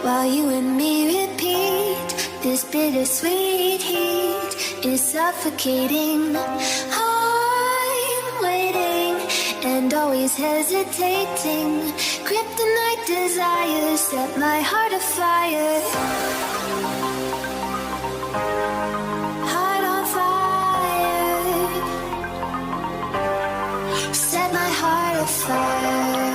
while you and me repeat. This bittersweet heat is suffocating. I'm waiting and always hesitating. Kryptonite desires set my heart afire. Heart on fire. Set my heart afire.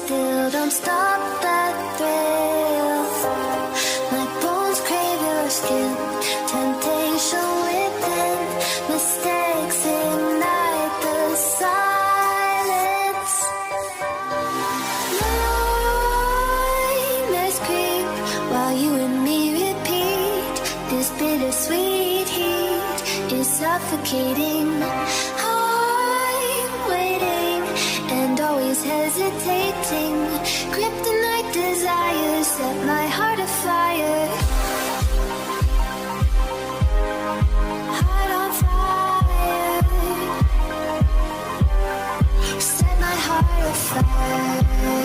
Still don't stop that thrill. My bones crave your skin. Temptation within. Mistakes ignite the silence. Nightmares creep while you and me repeat. This bittersweet heat is suffocating. I'm waiting and always hesitating. Kryptonite desires set my heart afire. Heart on fire. Set my heart afire.